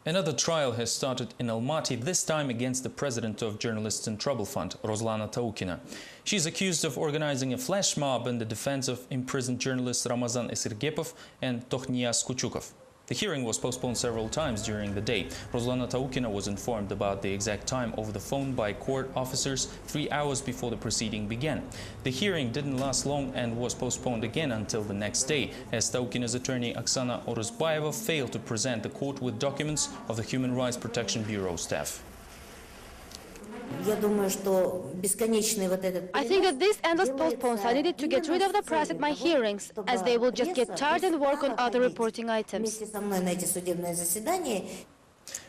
Another trial has started in Almaty, this time against the president of Journalists in Trouble Fund, Roslana Taukina. She is accused of organizing a flash mob in the defense of imprisoned journalists Ramazan Esirgepov and Tokhnias Kuchukov. The hearing was postponed several times during the day. Roslana Taukina was informed about the exact time over the phone by court officers 3 hours before the proceeding began. The hearing didn't last long and was postponed again until the next day, as Taukina's attorney Oksana Oruzbayeva failed to present the court with documents of the Human Rights Protection Bureau staff. I think that this endless postpones are needed to get rid of the press at my hearings, as they will just get tired and work on other reporting items.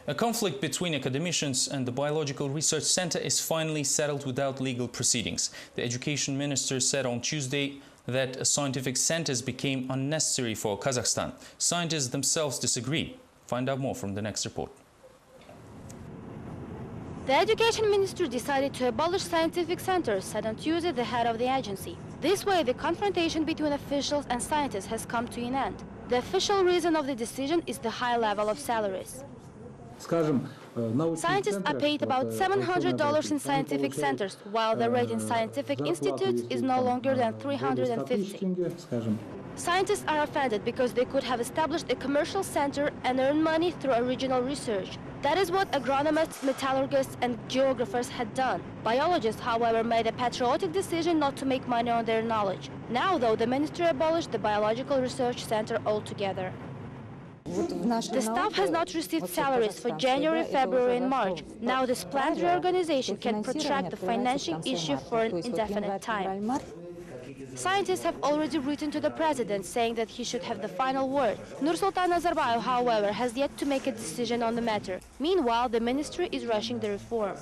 A conflict between academicians and the Biological Research Center is finally settled without legal proceedings. The education minister said on Tuesday that scientific centers became unnecessary for Kazakhstan. Scientists themselves disagree. Find out more from the next report. The education ministry decided to abolish scientific centers, said on Tuesday the head of the agency. This way, the confrontation between officials and scientists has come to an end. The official reason of the decision is the high level of salaries. Scientists are paid about $700 in scientific centers, while the rate in scientific institutes is no longer than $350. Scientists are offended because they could have established a commercial center and earned money through original research. That is what agronomists, metallurgists and geographers had done. Biologists, however, made a patriotic decision not to make money on their knowledge. Now, though, the ministry abolished the Biological Research Center altogether. The staff has not received salaries for January, February and March. Now this planned reorganization can protract the financing issue for an indefinite time. Scientists have already written to the president saying that he should have the final word. Nursultan Nazarbayev, however, has yet to make a decision on the matter. Meanwhile, the ministry is rushing the reform.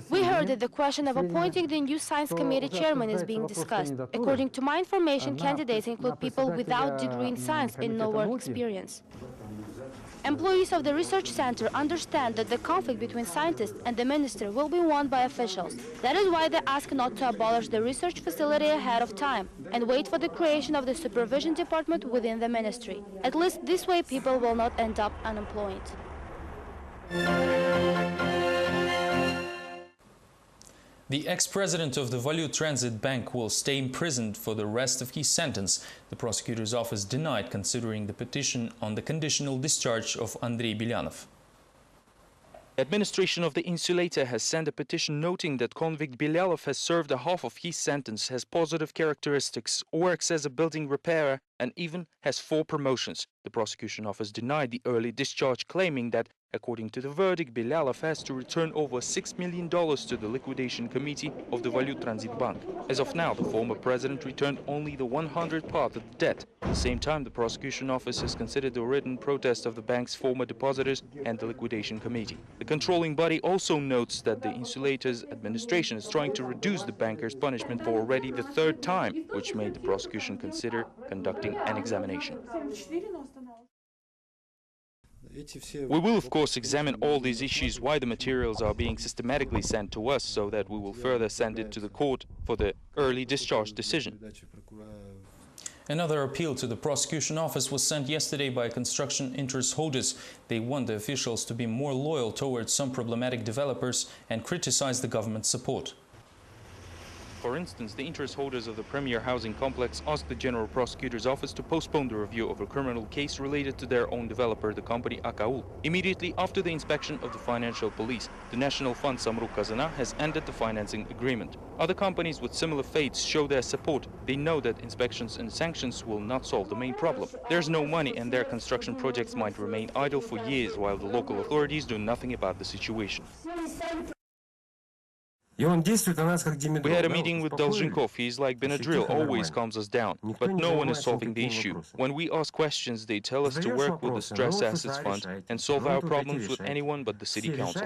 We heard that the question of appointing the new science committee chairman is being discussed. According to my information, candidates include people without degree in science and no work experience. Employees of the research center understand that the conflict between scientists and the minister will be won by officials. That is why they ask not to abolish the research facility ahead of time and wait for the creation of the supervision department within the ministry. At least this way people will not end up unemployed. The ex-president of the Value Transit Bank will stay imprisoned for the rest of his sentence. The prosecutor's office denied considering the petition on the conditional discharge of Andrei Belyanov. The administration of the insulator has sent a petition noting that convict Belyanov has served a half of his sentence, has positive characteristics, works as a building repairer, and even has 4 promotions. The prosecution office denied the early discharge, claiming that, according to the verdict, Belyanov has to return over $6 million to the liquidation committee of the Value Transit Bank. As of now, the former president returned only the 100th part of the debt. At the same time, the prosecution office has considered the written protest of the bank's former depositors and the liquidation committee. The controlling body also notes that the insulator's administration is trying to reduce the banker's punishment for already the 3rd time, which made the prosecution consider conducting an examination. We will, of course, examine all these issues, why the materials are being systematically sent to us, so that we will further send it to the court for the early discharge decision. Another appeal to the prosecution office was sent yesterday by construction interest holders. They want the officials to be more loyal towards some problematic developers and criticize the government's support. For instance, the interest holders of the Premier Housing Complex asked the General Prosecutor's Office to postpone the review of a criminal case related to their own developer, the company Akaul. Immediately after the inspection of the financial police, the National Fund Samruk Kazana has ended the financing agreement. Other companies with similar fates show their support. They know that inspections and sanctions will not solve the main problem. There's no money and their construction projects might remain idle for years while the local authorities do nothing about the situation. We had a meeting with Dolzhenkov. He's like Benadryl, always calms us down. But no one is solving the issue. When we ask questions, they tell us to work with the Stress Assets Fund and solve our problems with anyone but the City Council.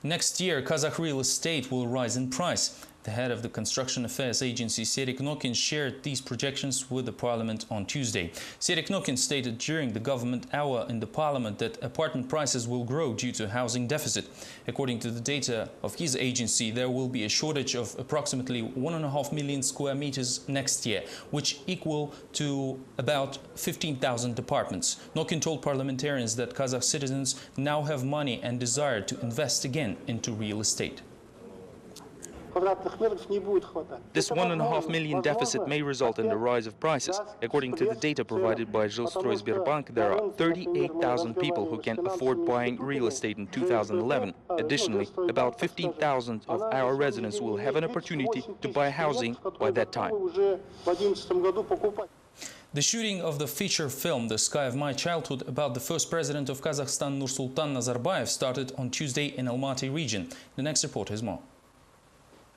Next year, Kazakh real estate will rise in price. The head of the Construction Affairs Agency, Serik Nokin, shared these projections with the parliament on Tuesday. Serik Nokin stated during the government hour in the parliament that apartment prices will grow due to housing deficit. According to the data of his agency, there will be a shortage of approximately 1.5 million square meters next year, which equal to about 15,000 apartments. Nokin told parliamentarians that Kazakh citizens now have money and desire to invest again into real estate. This 1.5 million deficit may result in the rise of prices. According to the data provided by Жилстройсбербанк, there are 38,000 people who can afford buying real estate in 2011. Additionally, about 15,000 of our residents will have an opportunity to buy housing by that time. The shooting of the feature film The Sky of My Childhood about the first president of Kazakhstan, Nursultan Nazarbayev, started on Tuesday in Almaty region. The next report is more.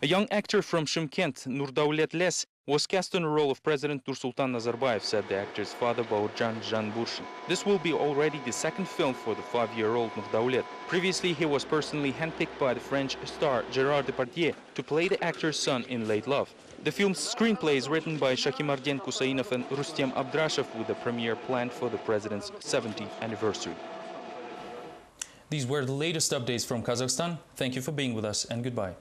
A young actor from Shymkent, Nurdaulet Les, was cast in the role of President Nursultan Nazarbayev, said the actor's father, Baujan Janburshin. This will be already the second film for the 5-year-old Nurdaulet. Previously, he was personally handpicked by the French star Gérard Depardieu to play the actor's son in Late Love. The film's screenplay is written by Shakhimarden Kusainov and Rustem Abdrashov, with the premiere planned for the president's 70th anniversary. These were the latest updates from Kazakhstan. Thank you for being with us, and goodbye.